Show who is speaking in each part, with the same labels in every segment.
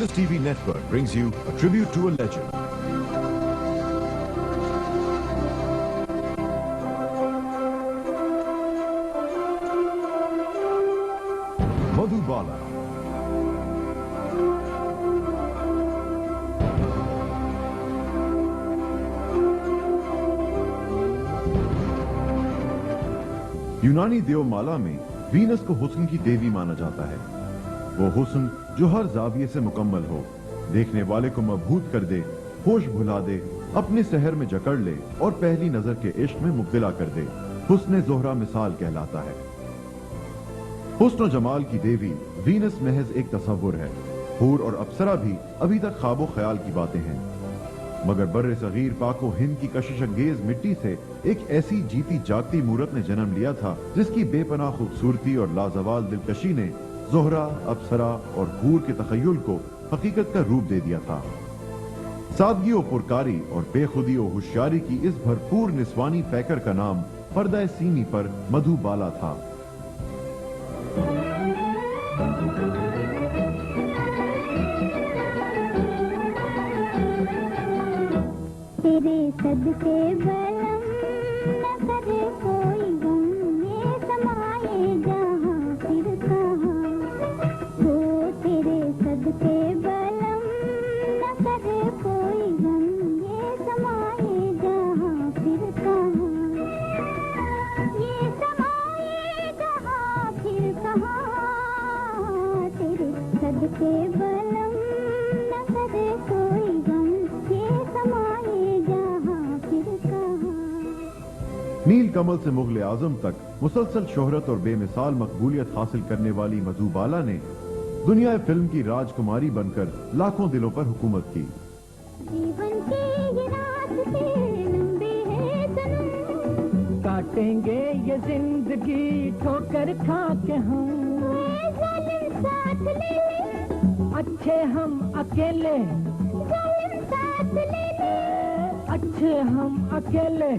Speaker 1: Indus TV Network brings you a tribute to a legend. Madhubala. यूनानी देवमाला में Venus को हुस्न की देवी माना जाता है। वो हुस्न जो हर जाविये से मुकम्मल हो, देखने वाले को मबहूत कर दे, होश भुला दे, अपने सहर में जकड़ ले और पहली नजर के इश्क में मुब्तला कर दे, हुस्न ज़ोहरा मिसाल कहलाता है। हुस्न और जमाल की देवी वीनस महज एक तसव्वुर है। हूर और अप्सरा भी अभी तक ख्वाबो ख्याल की बातें हैं, मगर बर्रे सगीर पाको हिंद की कशिश अंगेज मिट्टी से एक ऐसी जीती जागती मूरत ने जन्म लिया था जिसकी बेपनाह खूबसूरती और लाजवाल दिलकशी ने ज़ोहरा, अप्सरा और हूर के तखय्युल को हकीकत का रूप दे दिया था। सादगी और पुरकारी और बेखुदी और होशियारी की इस भरपूर निस्वानी पैकर का नाम पर्दा सीमी पर मधुबाला था।
Speaker 2: तेरे सदके बलम न करे कोई गम, ये समाए जहाँ फिर कहाँ। वो तेरे सदके बलम न करे कोई गम, ये समाए जहाँ फिर कहाँ। ये समाए जहाँ फिर कहाँ। तेरे सदके बलम न करे कोई गम, ये समाए
Speaker 1: नील कमल से मुगल आजम तक मुसलसल शोहरत और बेमिसाल मकबूलियत हासिल करने वाली मधुबाला ने दुनिया फिल्म की राजकुमारी बनकर लाखों दिलों पर हुकूमत की।
Speaker 2: जीवन के ये रास्ते लंबे हैं सनम,
Speaker 3: काटेंगे ये जिंदगी ठोकर खा के हम।
Speaker 2: जालिम साथ ले ले,
Speaker 3: अच्छे हम अकेले,
Speaker 2: जालिम साथ ले ले,
Speaker 3: अच्छे हम अकेले।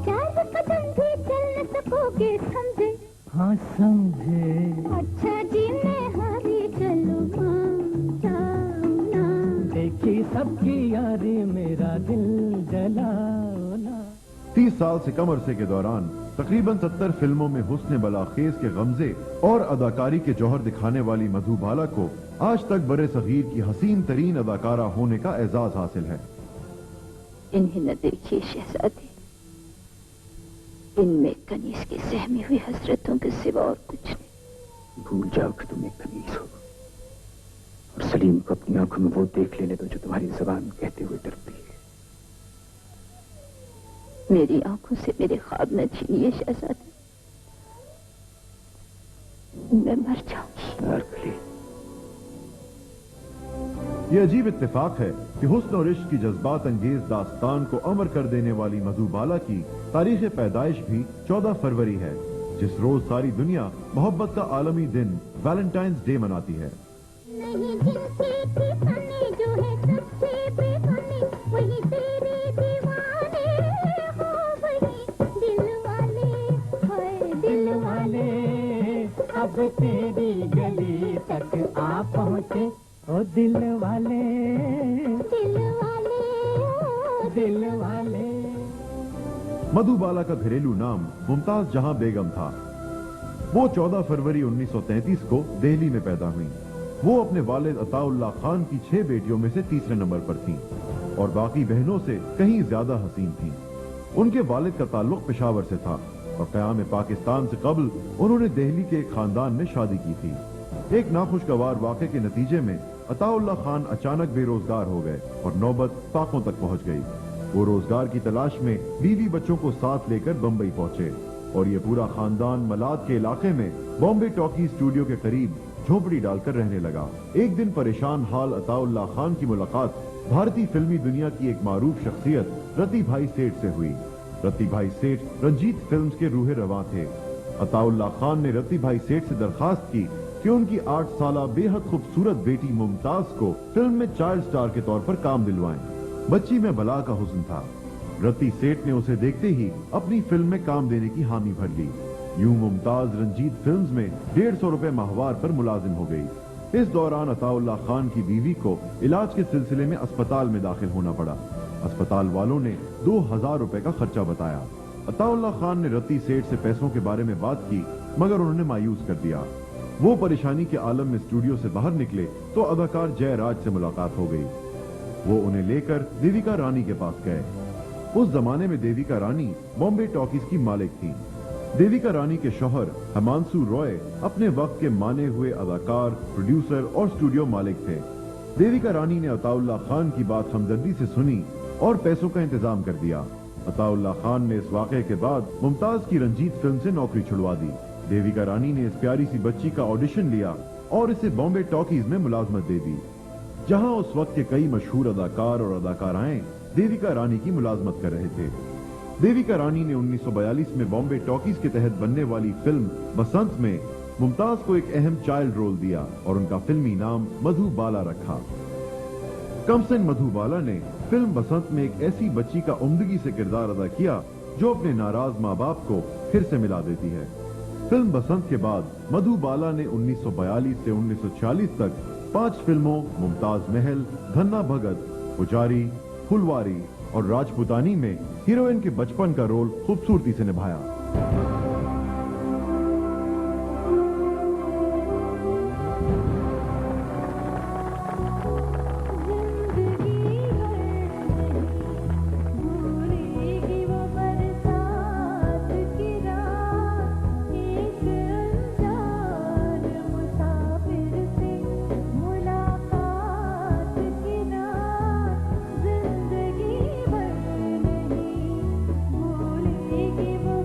Speaker 2: चार कदम भी चल न सकोगे समझे,
Speaker 3: हाँ समझे।
Speaker 2: अच्छा जी मैं हारी चलूँ ना।
Speaker 3: देखी सबकी यारी मेरा दिल जलाओ ना।
Speaker 1: 30 साल से कम अरसे के दौरान तकरीबन 70 फिल्मों में हुस्न बलाखेज के गमजे और अदाकारी के जौहर दिखाने वाली मधुबाला को आज तक बड़े सगीर की हसीन तरीन अदाकारा होने का एजाज हासिल है।
Speaker 4: इन्हें न देखिए शहजादी, इनमें कनीज की सहमी हुई हसरतों के सिवा और कुछ नहीं।
Speaker 5: भूल जाओ कि तुम एक कनीज हो, और सलीम को अपनी आंखों में वो देख लेने दो जो तुम्हारी जबान कहते हुए डरती है।
Speaker 4: मेरी आंखों से मेरे ख्वाब न छीनिए शहजादी, मैं मर जाऊंगी।
Speaker 1: ये अजीब इत्तेफाक है कि हुस्न और इश्क की जज्बात अंगेज दास्तान को अमर कर देने वाली मधुबाला की तारीख पैदाइश भी 14 फरवरी है, जिस रोज सारी दुनिया मोहब्बत का आलमी दिन वैलेंटाइंस डे मनाती है।
Speaker 2: नहीं जिनके ठिकाने जो है सबसे बेगाने, वही तेरे दीवाने हो, वही दिल वाले, हाय दिल वाले।
Speaker 3: अब तेरी गली तक आ पहुँचे ओ दिल वाले,
Speaker 2: दिल वाले,
Speaker 3: दिल वाले।
Speaker 1: मधुबाला का घरेलू नाम मुमताज जहां बेगम था। वो 14 फरवरी 1933 को दिल्ली में पैदा हुई। वो अपने वालिद अताउल्लाह खान की 6 बेटियों में से तीसरे नंबर पर थीं और बाकी बहनों से कहीं ज्यादा हसीन थीं। उनके वालिद का ताल्लुक पेशावर से था और क़याम पाकिस्तान से कबल उन्होंने दिल्ली के एक खानदान में शादी की थी। एक नाखुशगवार वाक़े के नतीजे में अताउल्लाह खान अचानक बेरोजगार हो गए और नौबत पाकों तक पहुंच गई। वो रोजगार की तलाश में बीवी बच्चों को साथ लेकर बंबई पहुंचे और ये पूरा खानदान मलाद के इलाके में बॉम्बे टॉकी स्टूडियो के करीब झोपड़ी डालकर रहने लगा। एक दिन परेशान हाल अताउल्लाह खान की मुलाकात भारतीय फिल्मी दुनिया की एक मारूफ शख्सियत रति भाई सेठ से हुई। रति भाई सेठ रंजीत फिल्म्स के रूहे रवां थे। अताउल्लाह खान ने रति भाई सेठ से दरखास्त की कि उनकी 8 साला बेहद खूबसूरत बेटी मुमताज को फिल्म में चाइल्ड स्टार के तौर पर काम दिलवाएं। बच्ची में बला का हुस्न था। रति सेठ ने उसे देखते ही अपनी फिल्म में काम देने की हामी भर ली। यूं मुमताज रंजीत फिल्म्स में 150 रुपए माहवार पर मुलाजिम हो गई। इस दौरान अताउल्ला खान की बीवी को इलाज के सिलसिले में अस्पताल में दाखिल होना पड़ा। अस्पताल वालों ने 2000 रुपए का खर्चा बताया। अताउल्ला खान ने रती सेठ से पैसों के बारे में बात की, मगर उन्होंने मायूस कर दिया। वो परेशानी के आलम में स्टूडियो से बाहर निकले तो अदाकार जयराज से मुलाकात हो गई। वो उन्हें लेकर देविका रानी के पास गए। उस जमाने में देविका रानी बॉम्बे टॉकीज की मालिक थी। देविका रानी के शौहर हिमांशु रॉय अपने वक्त के माने हुए अदाकार, प्रोड्यूसर और स्टूडियो मालिक थे। देविका रानी ने अताउल्ला खान की बात हमदर्दी से सुनी और पैसों का इंतजाम कर दिया। अताउल्ला खान ने इस वाक़े के बाद मुमताज की रंजीत फिल्म से नौकरी छुड़वा दी। देविका रानी ने इस प्यारी सी बच्ची का ऑडिशन लिया और इसे बॉम्बे टॉकीज में मुलाजमत दे दी, जहां उस वक्त के कई मशहूर अदाकार और अदाकाराएं देविका रानी की मुलाजमत कर रहे थे। देविका रानी ने 1942 में बॉम्बे टॉकीज के तहत बनने वाली फिल्म बसंत में मुमताज को एक अहम चाइल्ड रोल दिया और उनका फिल्मी नाम मधुबाला रखा। कमसन मधुबाला ने फिल्म बसंत में एक ऐसी बच्ची का उम्दगी से किरदार अदा किया जो अपने नाराज माँ बाप को फिर से मिला देती है। फिल्म बसंत के बाद मधुबाला ने 1942 से 1946 तक 5 फिल्मों मुमताज महल, धन्ना भगत, पुजारी, फुलवारी और राजपुतानी में हीरोइन के बचपन का रोल खूबसूरती से निभाया।
Speaker 2: जिंदगी भर नहीं भूलेगी वो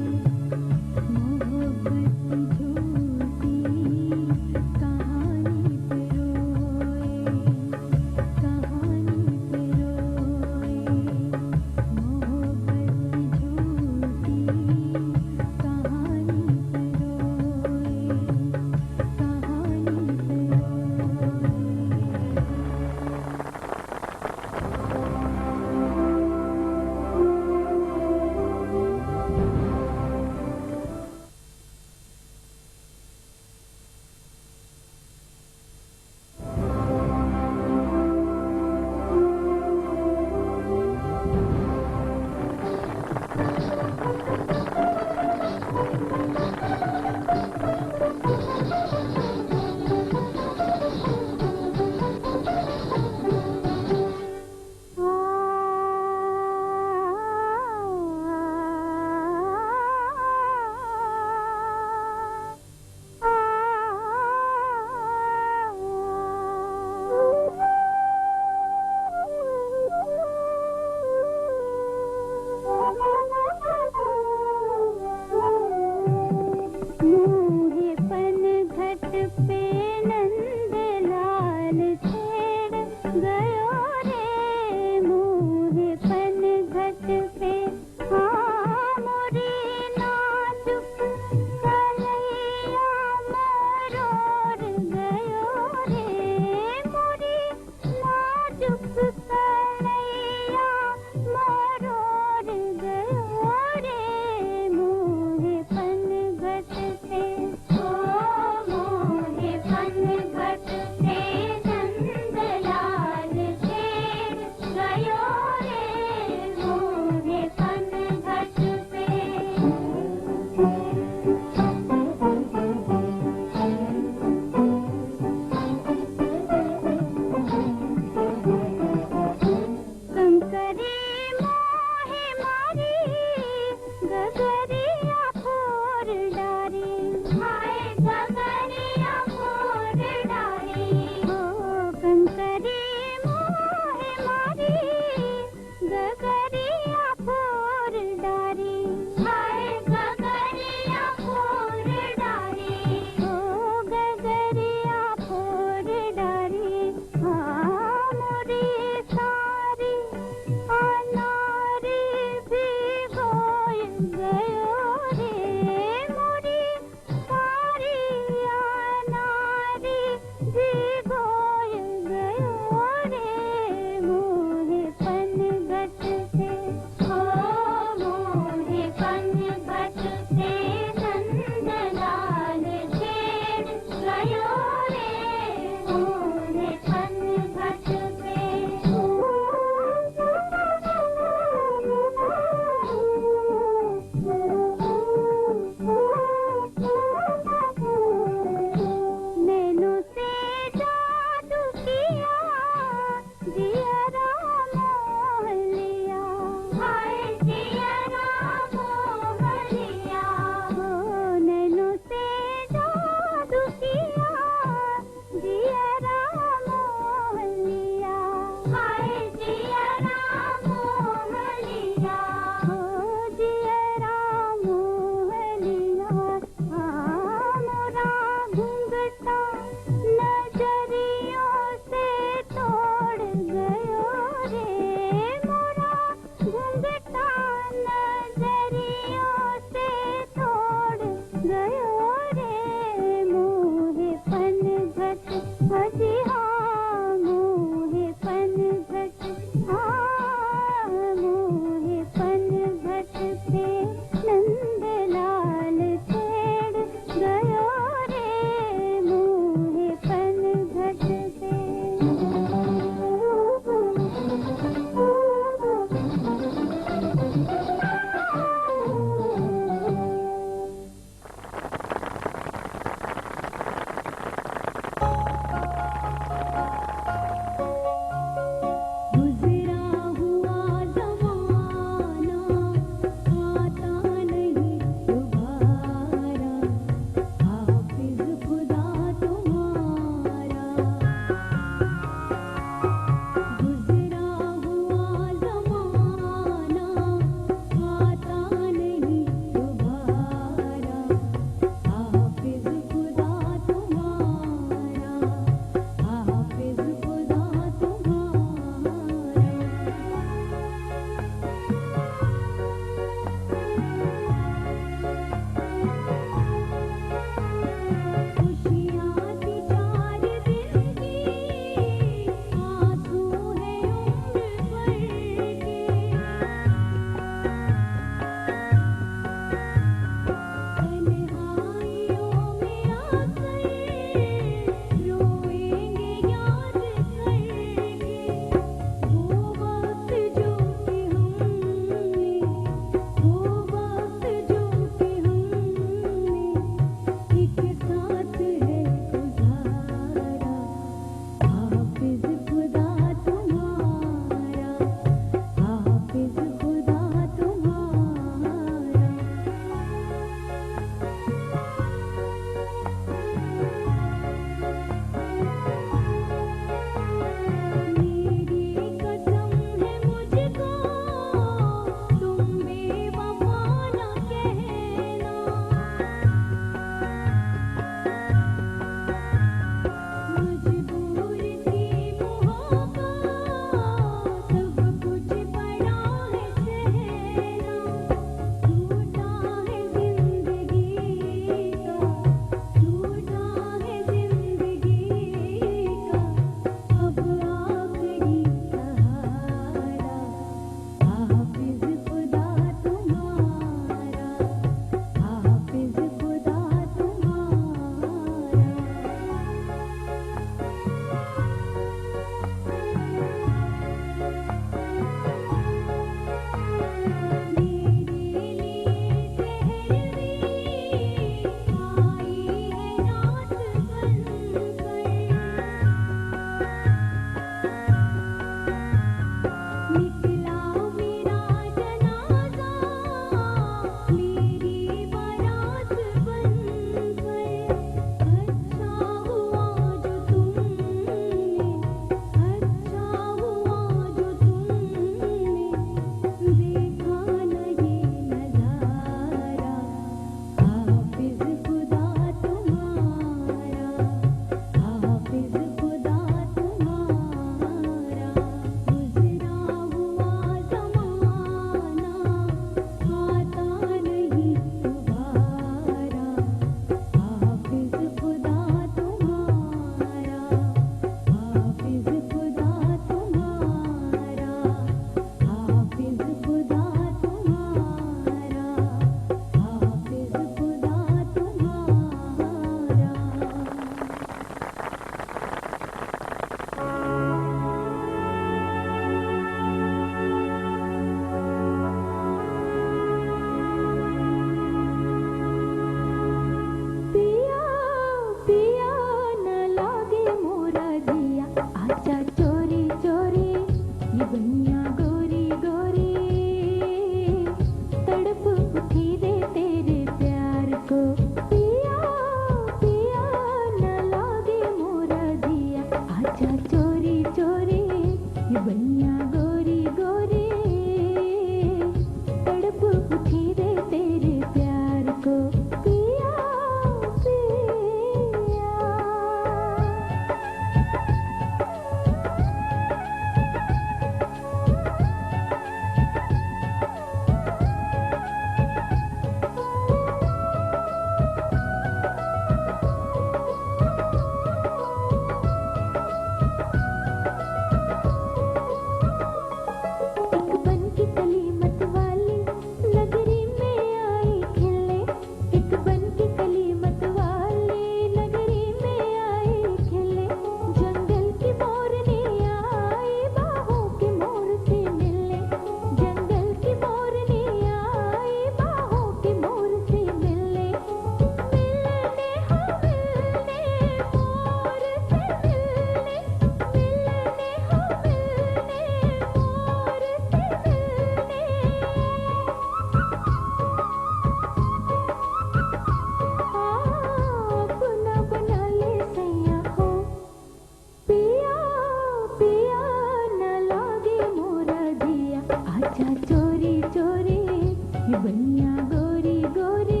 Speaker 2: ये बनिया गोरी गोरी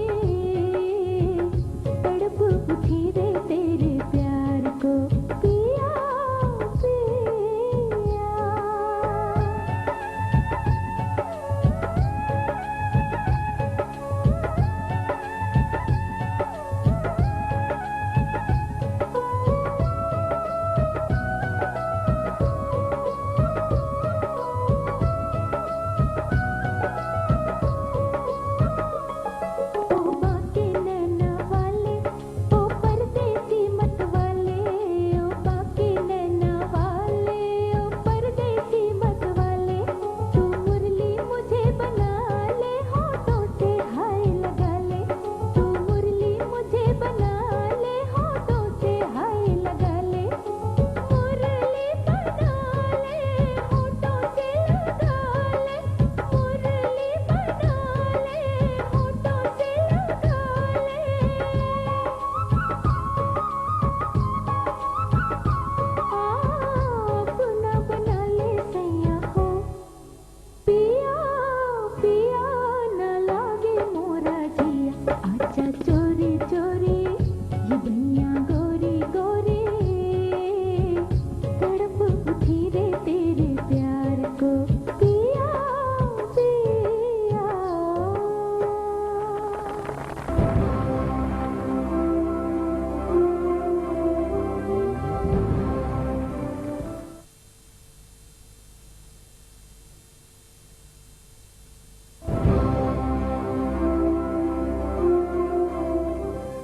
Speaker 2: तड़प उठी रे तेरे प्यार को पिया पिया।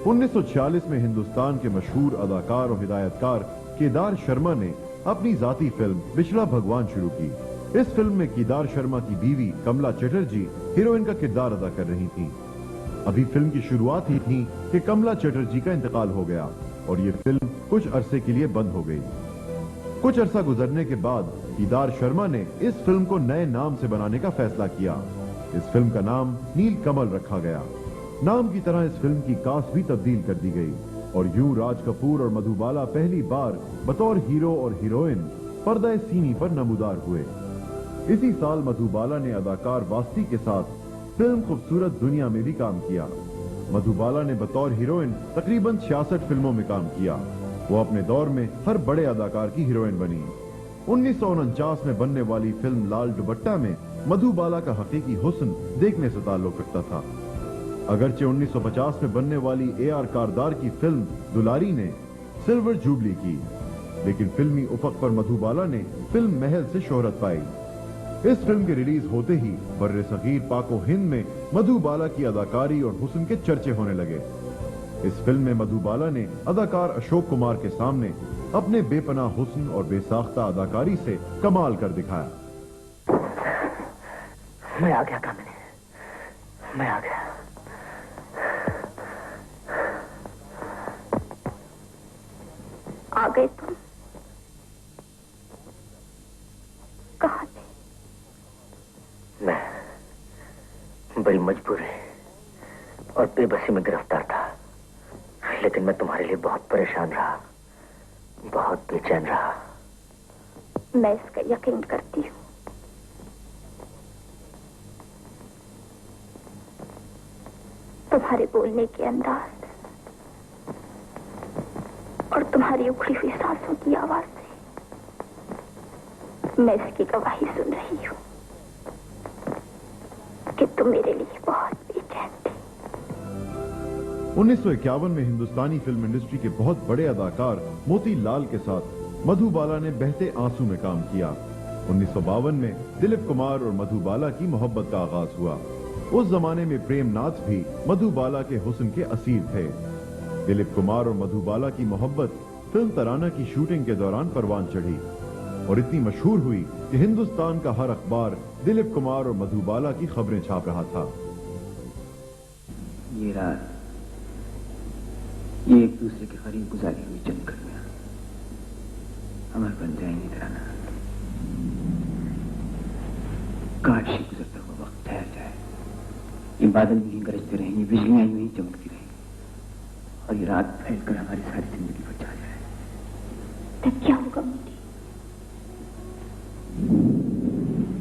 Speaker 1: उन्नीस 1946 में हिंदुस्तान के मशहूर अदाकार और हिदायतकार केदार शर्मा ने अपनी जाती फिल्म बिछड़ा भगवान शुरू की। इस फिल्म में केदार शर्मा की बीवी कमला चटर्जी हीरोइन का किरदार अदा कर रही थीं। अभी फिल्म की शुरुआत ही थी कि कमला चटर्जी का इंतकाल हो गया और ये फिल्म कुछ अरसे के लिए बंद हो गई। कुछ अरसा गुजरने के बाद केदार शर्मा ने इस फिल्म को नए नाम से बनाने का फैसला किया। इस फिल्म का नाम नील कमल रखा गया। नाम की तरह इस फिल्म की कास्ट भी तब्दील कर दी गई और यूं राज कपूर और मधुबाला पहली बार बतौर हीरो और हीरोइन पर्दा सीनी पर नमूदार हुए। इसी साल मधुबाला ने अदाकार वास्ती के साथ फिल्म खूबसूरत दुनिया में भी काम किया। मधुबाला ने बतौर हीरोइन तकरीबन 66 फिल्मों में काम किया। वो अपने दौर में हर बड़े अदाकार की हीरोइन बनी। 1949 में बनने वाली फिल्म लाल दुपट्टा में मधुबाला का हकीकी हुस्न देखने से ताल्लुक रखता था। अगरचे 1950 में बनने वाली AR कारदार की फिल्म दुलारी ने सिल्वर जुबली की, लेकिन फिल्मी उफक पर मधुबाला ने फिल्म महल से शोहरत पाई। इस फिल्म के रिलीज होते ही बर्रे सगीर पाको हिंद में मधुबाला की अदाकारी और हुस्न के चर्चे होने लगे। इस फिल्म में मधुबाला ने अदाकार अशोक कुमार के सामने अपने बेपनाह हुस्न और बेसाख्ता अदाकारी से कमाल कर दिखाया।
Speaker 5: मैं आ गया कामिनी, मैं आ गया।
Speaker 4: आ गए तुम? कहाँ थे?
Speaker 5: मैं बड़ी मजबूरी और बेबसी में गिरफ्तार था, लेकिन मैं तुम्हारे लिए बहुत परेशान रहा, बहुत बेचैन रहा।
Speaker 4: मैं इसका यकीन करती हूँ। तुम्हारे बोलने के अंदाज और तुम्हारी उखड़ी हुई सांसों की आवाज से मैं इसकी गवाही सुन रही हूँ कि तुम मेरे लिए बहुत बेचैन थे।
Speaker 1: 1951 में हिंदुस्तानी फिल्म इंडस्ट्री के बहुत बड़े अदाकार मोती लाल के साथ मधुबाला ने बहते आंसू में काम किया। 1952 में दिलीप कुमार और मधुबाला की मोहब्बत का आगाज हुआ। उस जमाने में प्रेमनाथ भी मधुबाला के हुस्न के असीर थे। दिलीप कुमार और मधुबाला की मोहब्बत फिल्म तराना की शूटिंग के दौरान परवान चढ़ी और इतनी मशहूर हुई कि हिंदुस्तान का हर अखबार दिलीप कुमार और मधुबाला की खबरें छाप रहा था।
Speaker 5: ये रात, ये एक दूसरे के करीब गुजारी हुई चंद घड़ियां अमर बन जाएंगी तराना। काश ही गुजरता हुआ वक्त ठहर जाए, ये बादल यूं ही गरजते रहेंगे, बिजलियां यूं ही चमकती रहेंगी और ये रात फैलकर हमारी सारी जिंदगी पर छा जाए।
Speaker 4: तब क्या होगा मोती?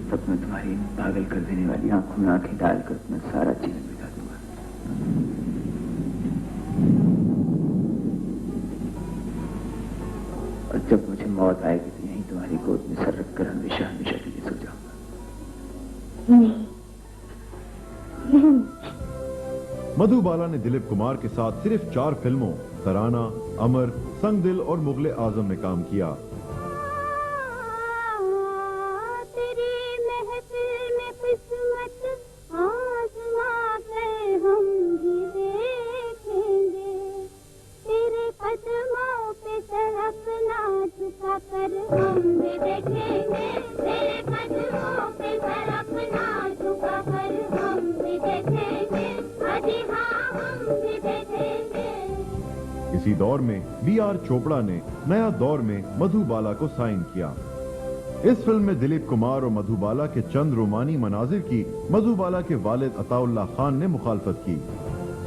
Speaker 5: सपना तुम्हारी तुम्हारी पागल कर देने वाली आंखों में आंखें डालकर अपना सारा जीवन बिता दूंगा। और जब मुझे मौत आएगी तो यहीं तुम्हारी गोद में सर रखकर हमेशा हमेशा के लिए सो जाऊंगा।
Speaker 2: नहीं,
Speaker 1: मधुबाला ने दिलीप कुमार के साथ सिर्फ 4 फिल्मों तराना, अमर, संग दिल और मुगले आजम में काम किया।
Speaker 2: तेरी महफिल में किस्मत आजमा कर हम भी देखेंगे, तेरे कदमों पे सर अपना झुका कर हम भी देखेंगे, तेरे कदमों पे सर अपना झुका कर हम भी देखेंगे, अजी हाँ हम भी देखेंगे।
Speaker 1: इसी दौर में B.R. चोपड़ा ने नया दौर में मधुबाला को साइन किया। इस फिल्म में दिलीप कुमार और मधुबाला के चंद रोमानी मनाजिर की मधुबाला के वालिद अताउल्लाह खान ने मुखालफत की।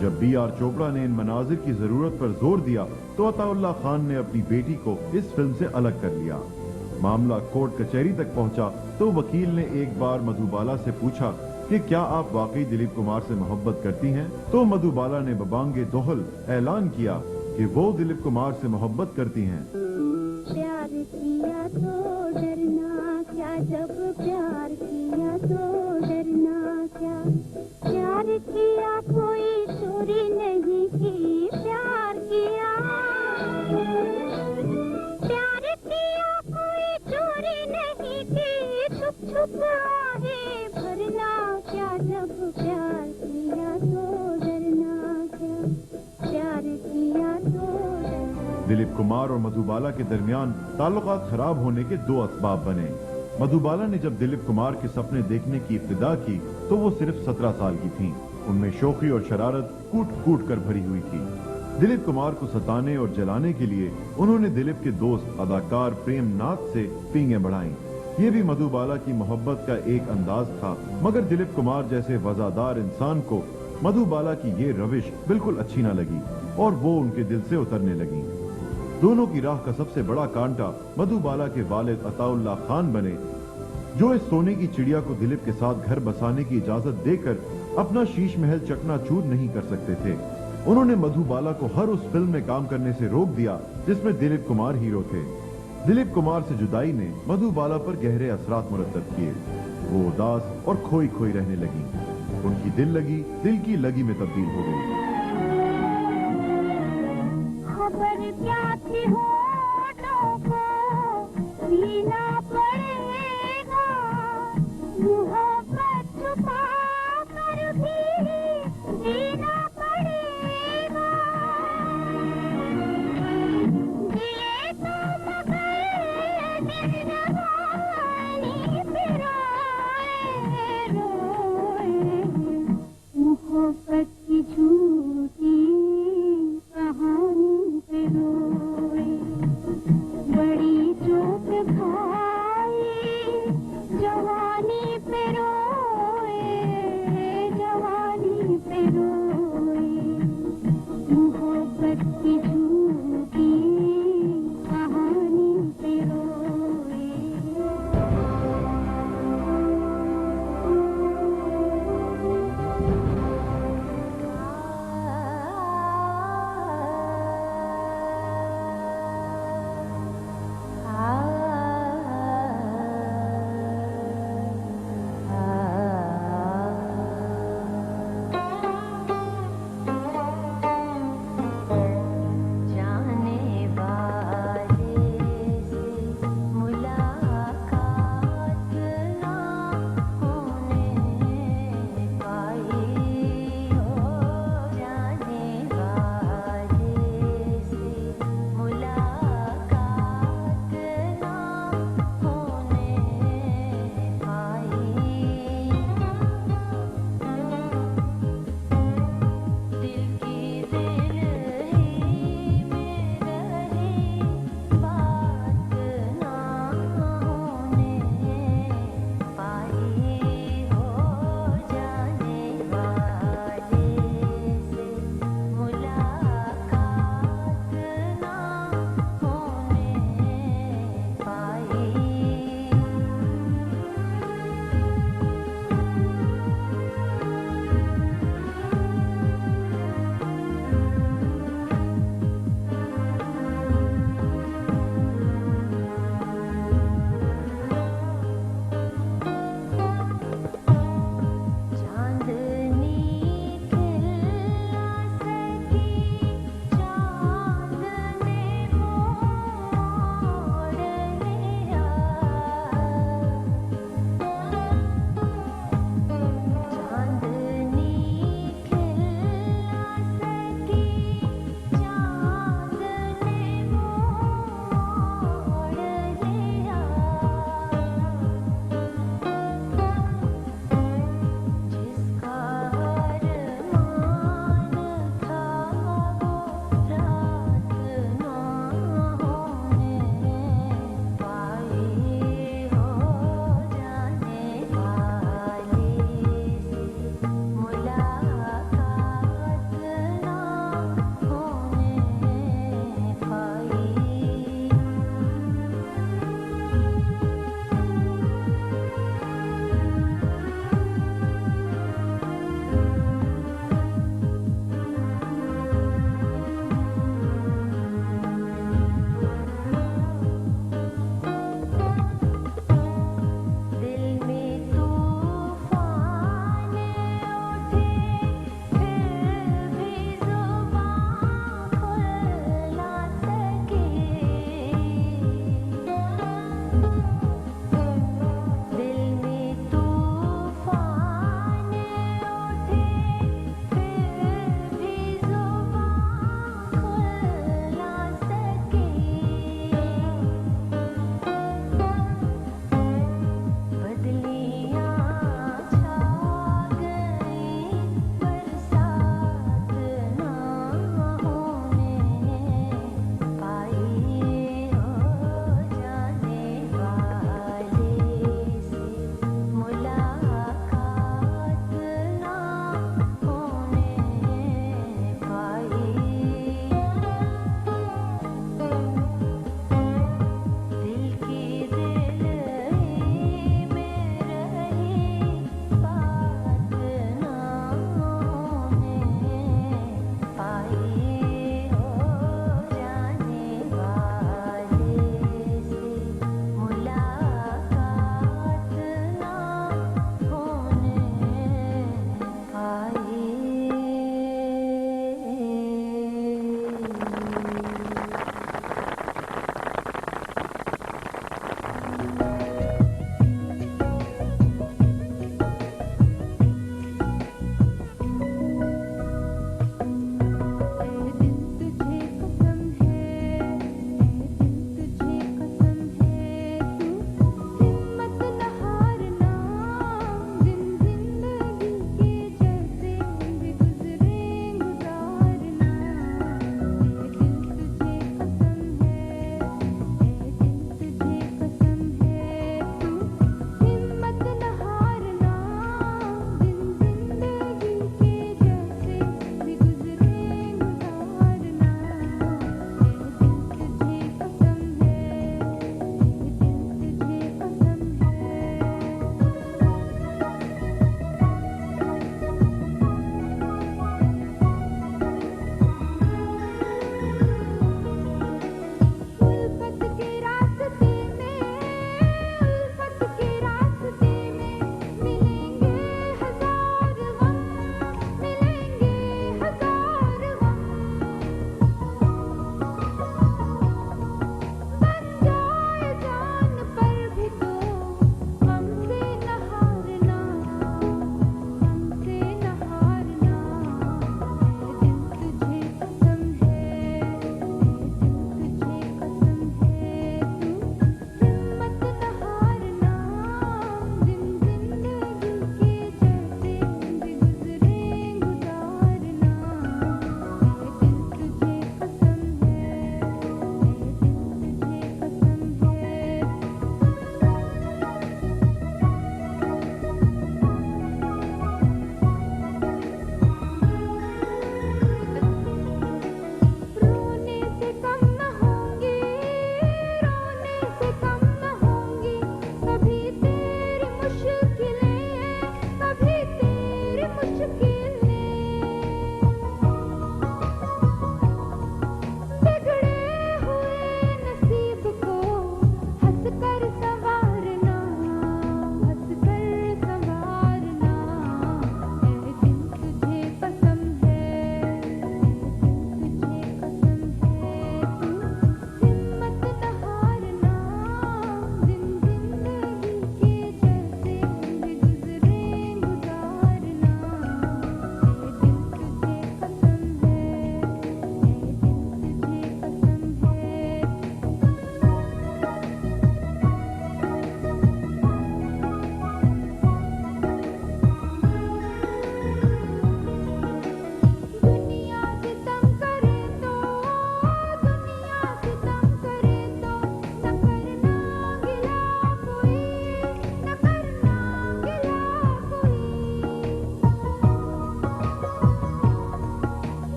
Speaker 1: जब B.R. चोपड़ा ने इन मनाजिर की जरूरत पर जोर दिया तो अताउल्लाह खान ने अपनी बेटी को इस फिल्म से अलग कर लिया। मामला कोर्ट कचहरी तक पहुंचा तो वकील ने एक बार मधुबाला से पूछा कि क्या आप वाकई दिलीप कुमार से मोहब्बत करती हैं? तो मधुबाला ने बबांगे दोहल ऐलान किया कि वो दिलीप कुमार से मोहब्बत करती हैं।
Speaker 2: प्यार किया तो डरना क्या, जब प्यार किया तो डरना क्या, प्यार किया कोई चोरी नहीं की, प्यार किया कोई चोरी नहीं की, छुप छुप आहे भरना क्या, जब प्यार किया तो डरना क्या, प्यार किया तो डरना।
Speaker 1: दिलीप कुमार और मधुबाला के दरमियान ताल्लुकात खराब होने के 2 असबाब बने। मधुबाला ने जब दिलीप कुमार के सपने देखने की इब्तिदा की तो वो सिर्फ 17 साल की थीं। उनमें शौकी और शरारत कूट कूट कर भरी हुई थी। दिलीप कुमार को सताने और जलाने के लिए उन्होंने दिलीप के दोस्त अदाकार प्रेम नाथ से पींगें बढ़ाईं। ये भी मधुबाला की मोहब्बत का एक अंदाज था, मगर दिलीप कुमार जैसे वफादार इंसान को मधुबाला की ये रविश बिल्कुल अच्छी न लगी और वो उनके दिल से उतरने लगी। दोनों की राह का सबसे बड़ा कांटा मधुबाला के वालिद अताउल्लाह खान बने, जो इस सोने की चिड़िया को दिलीप के साथ घर बसाने की इजाजत देकर अपना शीश महल चकनाचूर नहीं कर सकते थे। उन्होंने मधुबाला को हर उस फिल्म में काम करने से रोक दिया जिसमें दिलीप कुमार हीरो थे। दिलीप कुमार से जुदाई ने मधुबाला पर गहरे असरात मुरतब किए। वो उदास और खोई खोई रहने लगी। उनकी दिल की लगी में तब्दील हो गई।
Speaker 2: खबर क्या थी होठों को पीना पड़ेगा, मोहब्बत छुपा कर भी जीना पड़ेगा, जिए तो मगर जिंदगानी फिराए रोए, मोहब्बत की झूठी कहानी पे रोए, बड़ी चोट खाई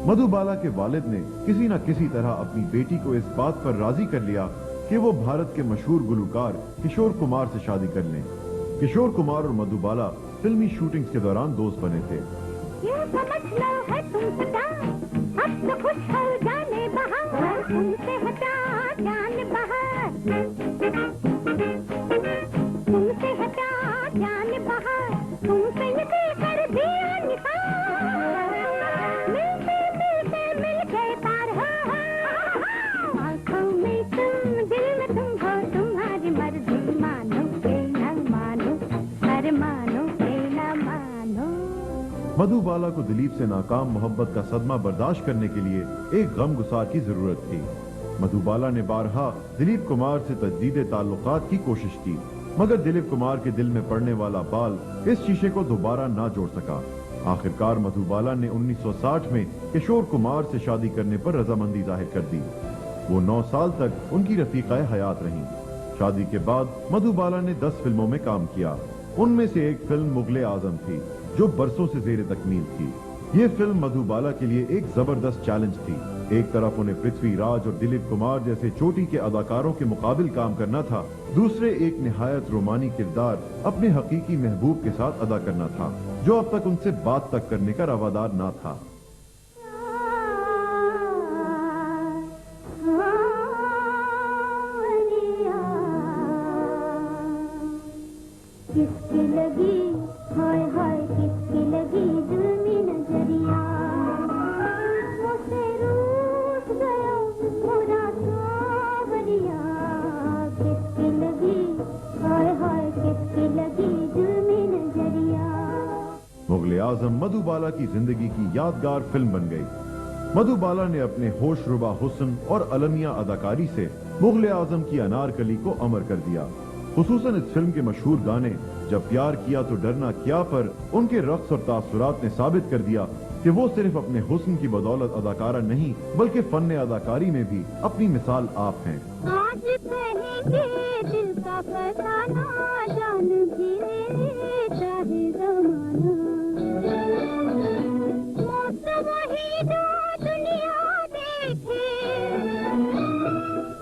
Speaker 1: मधुबाला के वालिद ने किसी न किसी तरह अपनी बेटी को इस बात पर राजी कर लिया कि वो भारत के मशहूर गुलकार किशोर कुमार से शादी कर लें। किशोर कुमार और मधुबाला फिल्मी शूटिंग्स के दौरान दोस्त बने थे।
Speaker 2: ये समझ लो है तुम सदा, अब तो खुश हो जाने बहार, तुमसे हटा जान बहार, तुमसे हटा जान बहार, तुमसे यदि कर दिया निसार, मिलते मिलते मिल गए पार, आँखों में तुम दिल में तुम हो, तुम्हारी मर्जी मानो के न मानो, हर मानो के न मानो।
Speaker 1: मधुबाला को दिलीप से नाकाम मोहब्बत का सदमा बर्दाश्त करने के लिए एक गमगुसार की जरूरत थी। मधुबाला ने बारहा दिलीप कुमार से तजदीद ताल्लुकात की कोशिश की, मगर दिलीप कुमार के दिल में पड़ने वाला बाल इस शीशे को दोबारा ना जोड़ सका। आखिरकार मधुबाला ने 1960 में किशोर कुमार से शादी करने पर रजामंदी जाहिर कर दी। वो 9 साल तक उनकी रफीका हयात रहीं। शादी के बाद मधुबाला ने 10 फिल्मों में काम किया। उनमें से एक फिल्म मुगले आजम थी, जो बरसों से जेर तकमील थी। ये फिल्म मधुबाला के लिए एक जबरदस्त चैलेंज थी। एक तरफ उन्हें पृथ्वीराज और दिलीप कुमार जैसे चोटी के अदाकारों के मुकाबिल काम करना था, दूसरे एक निहायत रोमानी किरदार अपने हकीकी महबूब के साथ अदा करना था, जो अब तक उनसे बात तक करने का रवादार ना था।
Speaker 2: किसकी लगी हाय हाय, किसकी लगी जुल्मी नजरिया, मुझसे रूठ गया पूरा सावरिया, किसकी लगी हाय हाय, किसकी लगी जुल्मी नजरिया।
Speaker 1: मुगले आजम मधुबाला की जिंदगी की यादगार फिल्म बन गई। मधुबाला ने अपने होशरुबा हुस्न और अलमिया अदाकारी से मुगले आजम की अनारकली को अमर कर दिया। खुसूसन इस फिल्म के मशहूर गाने जब प्यार किया तो डरना क्या पर उनके रक्स और तासुरात ने साबित कर दिया कि वो सिर्फ अपने हुस्न की बदौलत अदाकारा नहीं, बल्कि फन अदाकारी में भी अपनी मिसाल आप हैं।
Speaker 2: आज कहेंगे दिल का फसाना, जान भी ले चाहे जमाना, मौत वही जो दुनिया देखे,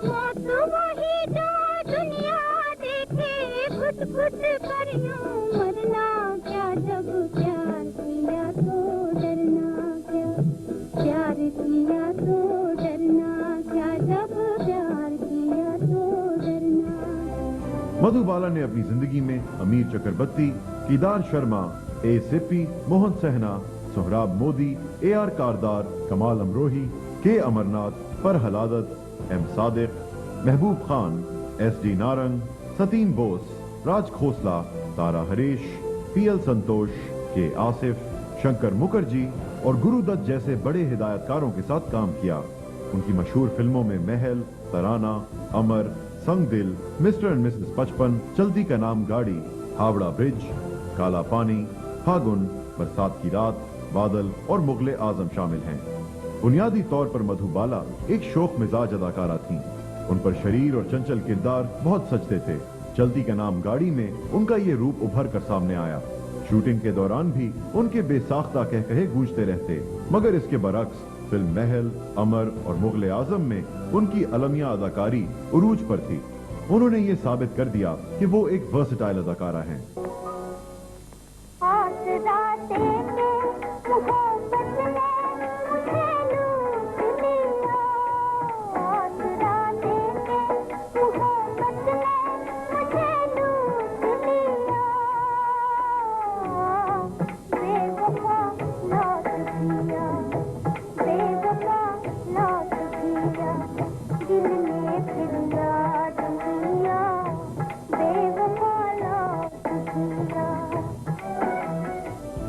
Speaker 2: मौत वही जो दुनिया देखे, घुट घुट कर यूं मरना क्या, जब प्यार किया तो डरना क्या, प्यार किया तो डरना क्या, जब प्यार किया तो डरना।
Speaker 1: मधुबाला ने अपनी जिंदगी में अमीर चक्रवर्ती, केदार शर्मा, ए सिप्पी, मोहन सहना, सोहराब मोदी, AR कारदार, कमाल अमरोही, के अमरनाथ, फरहल आदत, M सादिक, महबूब खान, SD नारंग, सतीन बोस, राज खोसला, तारा हरीश, PL संतोष, के आसिफ, शंकर मुखर्जी और गुरुदत्त जैसे बड़े हिदायतकारों के साथ काम किया। उनकी मशहूर फिल्मों में महल, तराना, अमर, संग दिल, मिस्टर एंड मिसेस 55, चलती का नाम गाड़ी, हावड़ा ब्रिज, काला पानी, फागुन, बरसात की रात, बादल और मुगले आजम शामिल हैं। बुनियादी तौर पर मधुबाला एक शौक मिजाज अदाकारा थीं। उन पर शरीर और चंचल किरदार बहुत सजते थे। चलती का नाम गाड़ी में उनका ये रूप उभर कर सामने आया। शूटिंग के दौरान भी उनके बेसाख्ता कहकहे गूंजते रहते, मगर इसके बरक्स फिल्म महल, अमर और मुगले आजम में उनकी अलमिया अदाकारी उरूज पर थी। उन्होंने ये साबित कर दिया कि वो एक वर्सेटाइल अदाकारा हैं।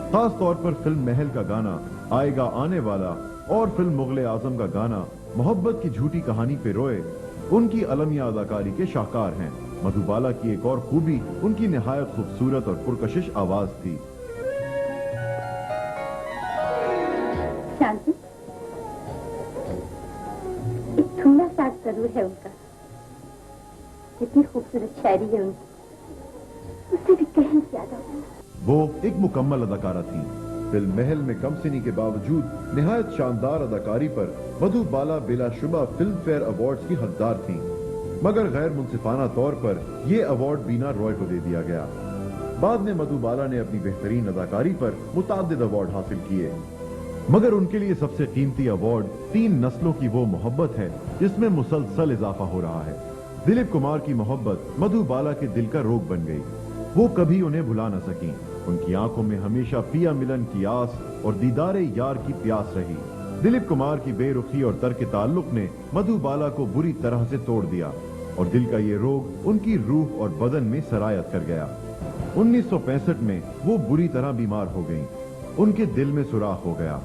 Speaker 1: खास तौर पर फिल्म महल का गाना आएगा आने वाला और फिल्म मुगले आजम का गाना मोहब्बत की झूठी कहानी पे रोए उनकी अलमिया अदाकारी के शाहकार हैं। मधुबाला की एक और खूबी उनकी निहायत खूबसूरत और पुरकशिश आवाज थी।
Speaker 6: शांति, एक थूना साज जरूर है उनका, कितनी खूबसूरत शायरी है उनकी, उससे भी कहीं ज्यादा।
Speaker 1: वो एक मुकम्मल अदाकारा थी। फिल्म महल में कम सिनी के बावजूद निहायत शानदार अदाकारी पर मधुबाला बिलाशुबा फिल्म फेयर अवार्ड्स की हकदार थीं, मगर गैर मुंसिफाना तौर पर यह अवार्ड बीना रॉय को दे दिया गया। बाद में मधुबाला ने अपनी बेहतरीन अदाकारी पर मुताद्दिद अवार्ड हासिल किए, मगर उनके लिए सबसे कीमती अवार्ड 3 नस्लों की वो मोहब्बत है जिसमें मुसलसल इजाफा हो रहा है। दिलीप कुमार की मोहब्बत मधुबाला के दिल का रोग बन गई। वो कभी उन्हें भुला न सकी। उनकी आंखों में हमेशा पिया मिलन की आस और दीदारे यार की प्यास रही। दिलीप कुमार की बेरुखी और तर्क ताल्लुक ने मधुबाला को बुरी तरह से तोड़ दिया और दिल का ये रोग उनकी रूह और बदन में सरायत कर गया। 1965 में वो बुरी तरह बीमार हो गईं। उनके दिल में सुराख हो गया।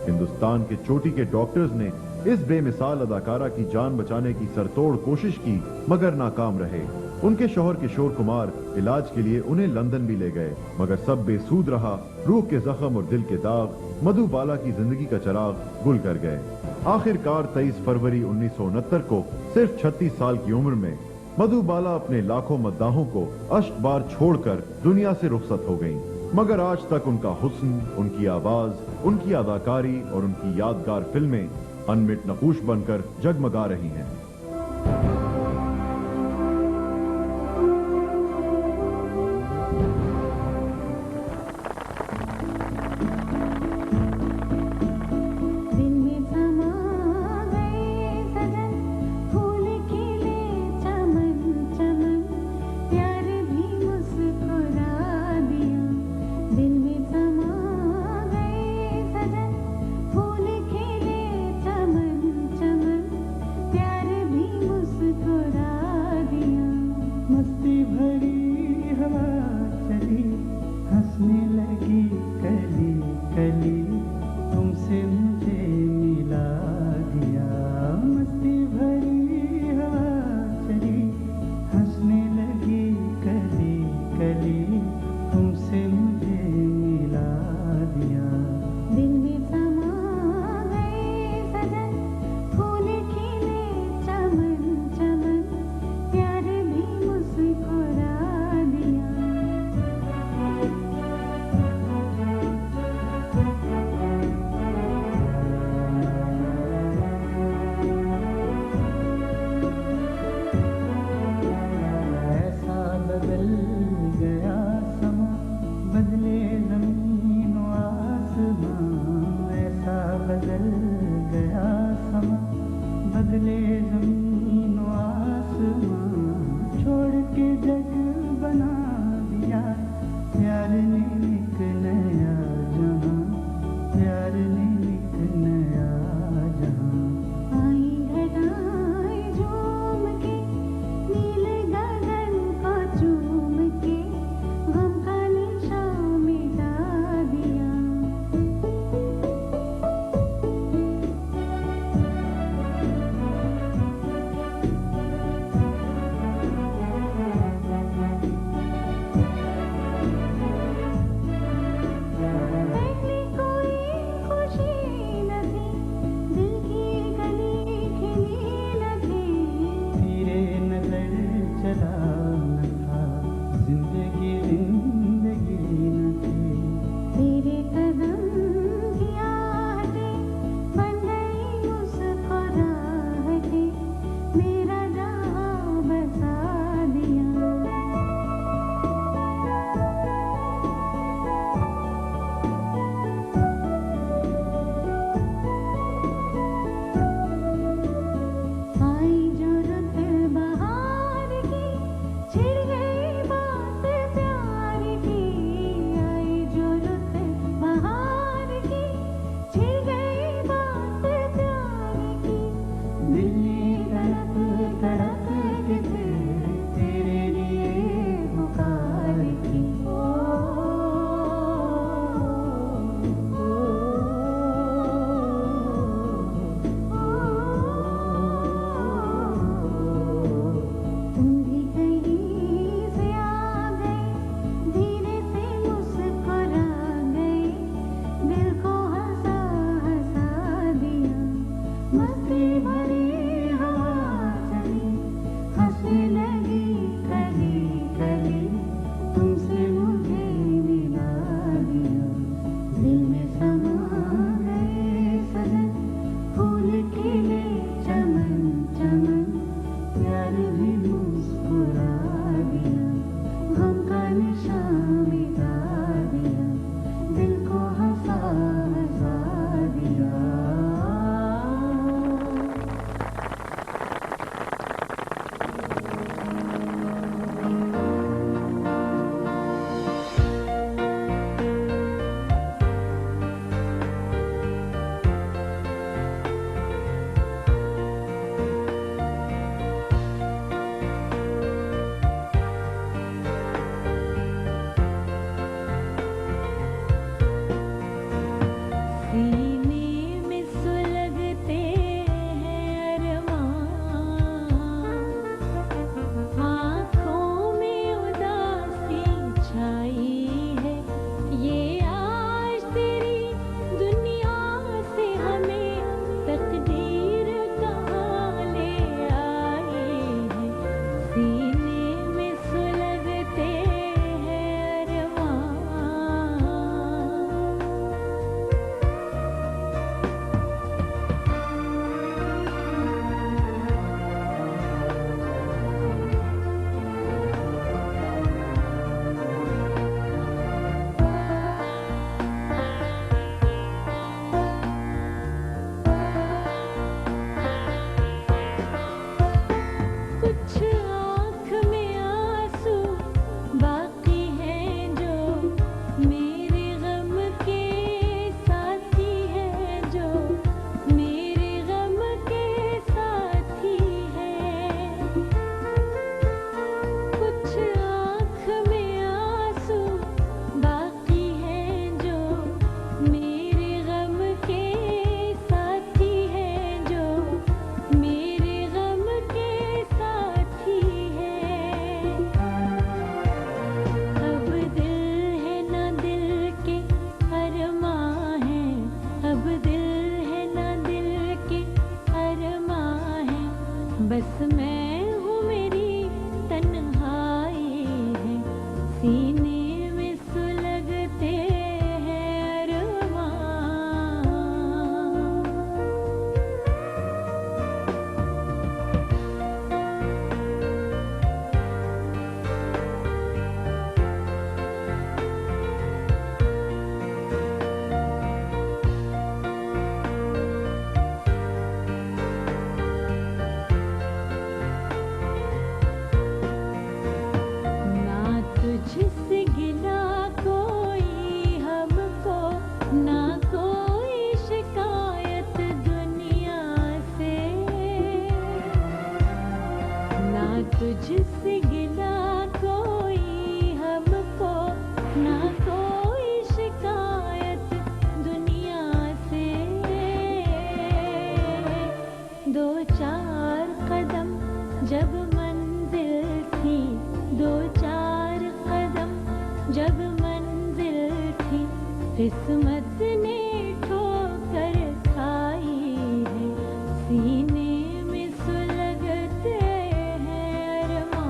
Speaker 1: हिंदुस्तान के चोटी के डॉक्टर्स ने इस बेमिसाल अदाकारा की जान बचाने की सरतोड़ कोशिश की, मगर नाकाम रहे। उनके शौहर किशोर कुमार इलाज के लिए उन्हें लंदन भी ले गए, मगर सब बेसूद रहा। रूह के जख्म और दिल के दाग मधुबाला की जिंदगी का चिराग गुल कर गए। आखिरकार 23 फरवरी 1969 को सिर्फ 36 साल की उम्र में मधुबाला अपने लाखों मद्दाहों को अश्क-बार छोड़कर दुनिया से रुखसत हो गईं। मगर आज तक उनका हुस्न, उनकी आवाज, उनकी अदाकारी और उनकी यादगार फिल्में अनमिट नकूश बनकर जगमगा रही हैं।
Speaker 7: सीने में सुलगते हैं अरमान। ना तुझसे गिला कोई हमको, ना कोई शिकायत दुनिया से। ना तुझसे गिला कोई हमको, ना कोई शिकायत दुनिया से। दो चार कदम जब मंजिल थी, दो चार कदम जब मंजिल थी, किस्मत ने ठोकर खाई है। सीने में सुलगते हैं अरमान।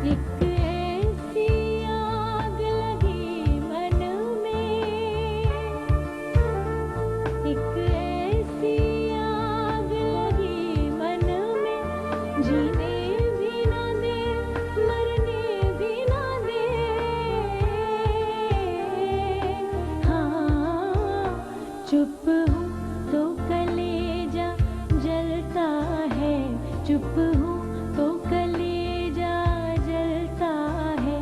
Speaker 7: एक ऐसी आग लगी मन में, एक ऐसी आग लगी मन में, जीने भी ना दे, मरने भी ना दे। हाँ, चुप हूँ तो कलेजा जलता है, चुप हूँ तो कलेजा जलता है।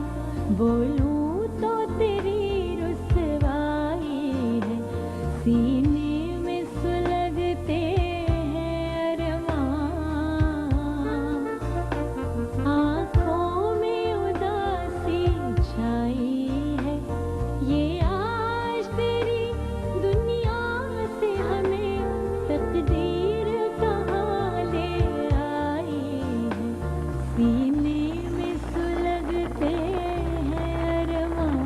Speaker 7: बोलूं तो तेरी रुसवाई है। सीने में सुलगते हैं अरमान। आँखों में उदासी छाई है, ये आज तेरी दुनिया से हमें तकदीर कहाँ ले आई है। सीने में सुलगते हैं अरमान।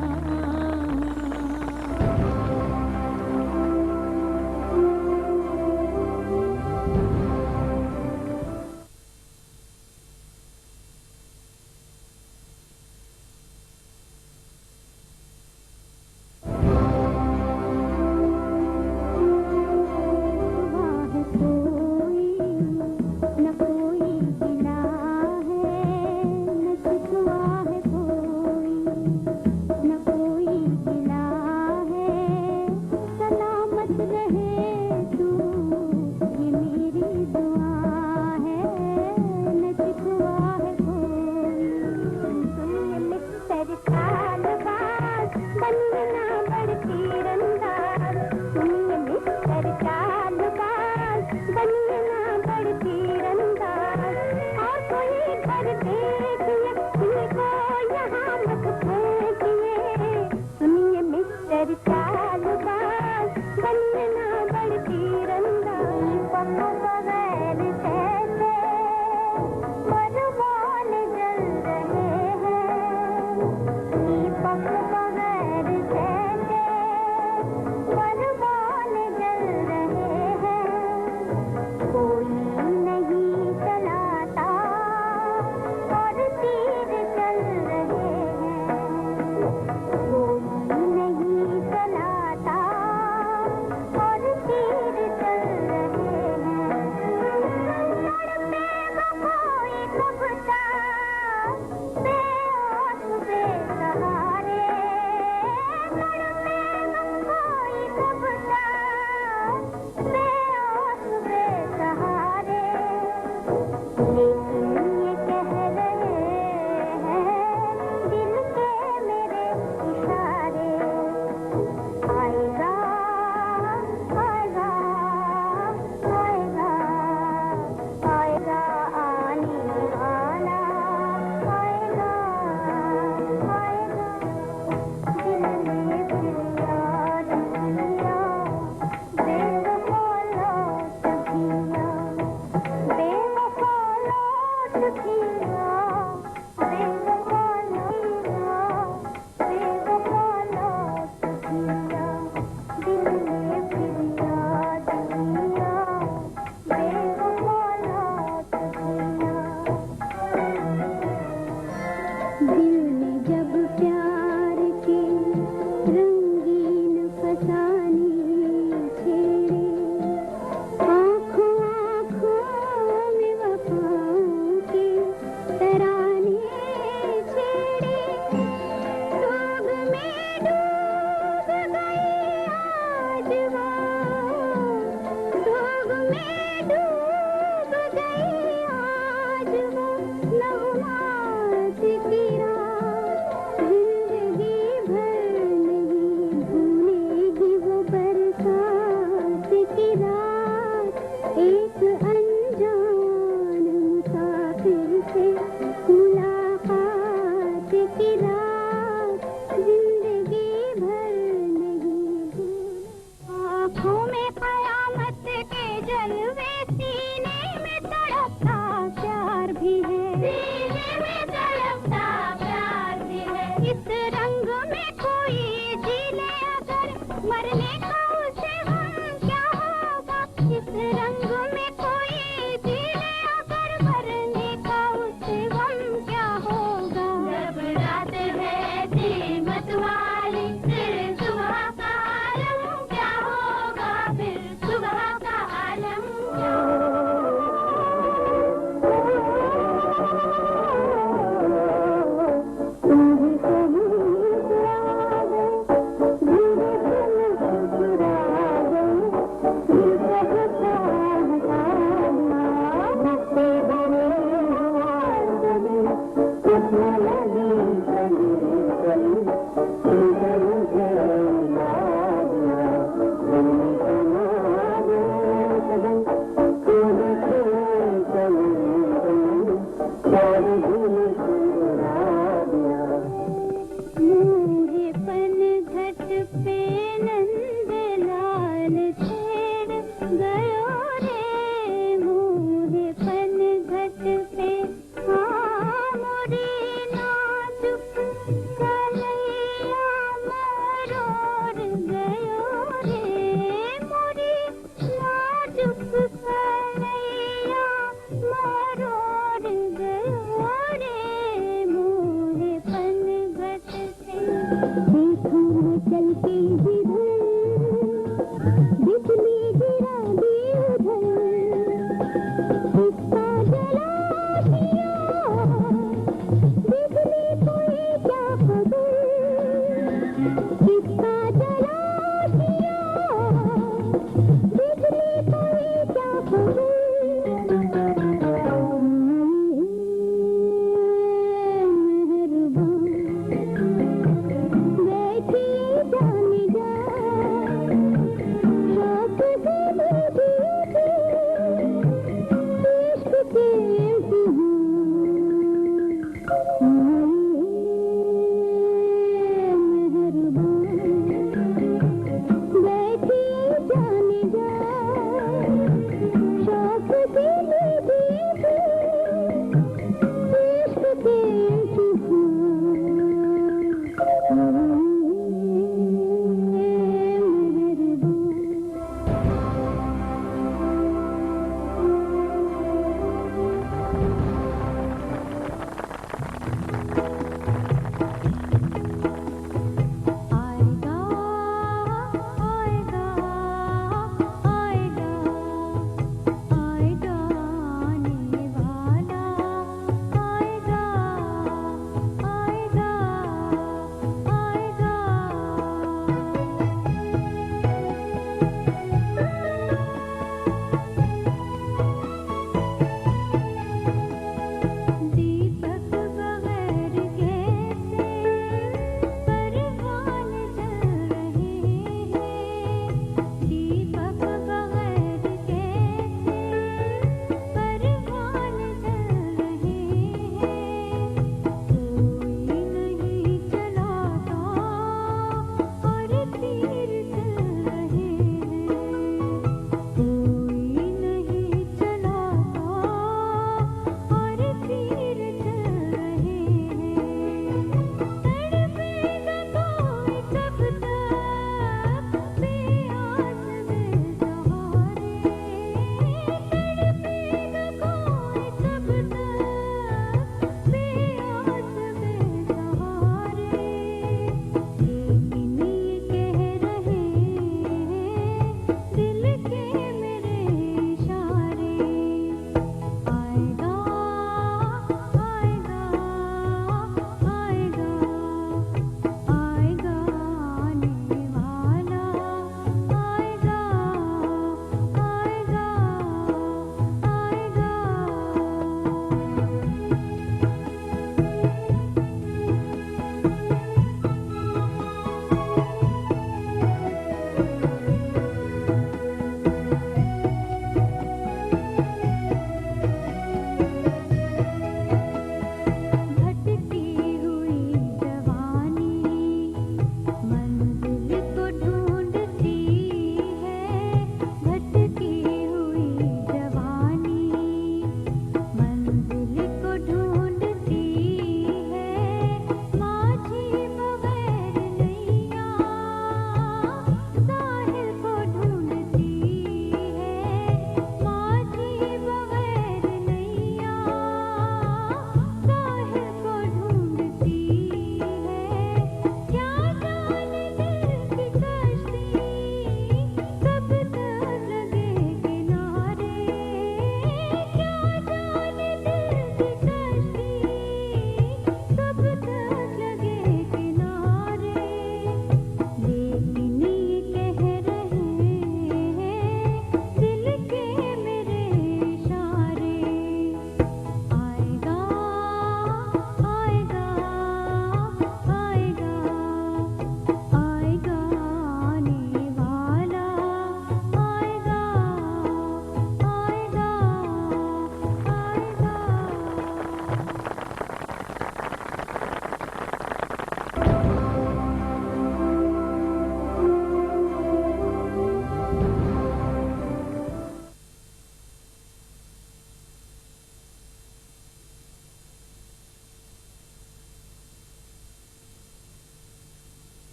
Speaker 2: मरने का उसे हम क्या होगा, इस रंग में कोई जीने अगर मरने का उसे हम क्या होगा। जब रात है कीमत वाली फिर सुबह का आलम क्या होगा, फिर सुबह का आलम क्या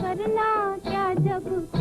Speaker 2: करना क्या जब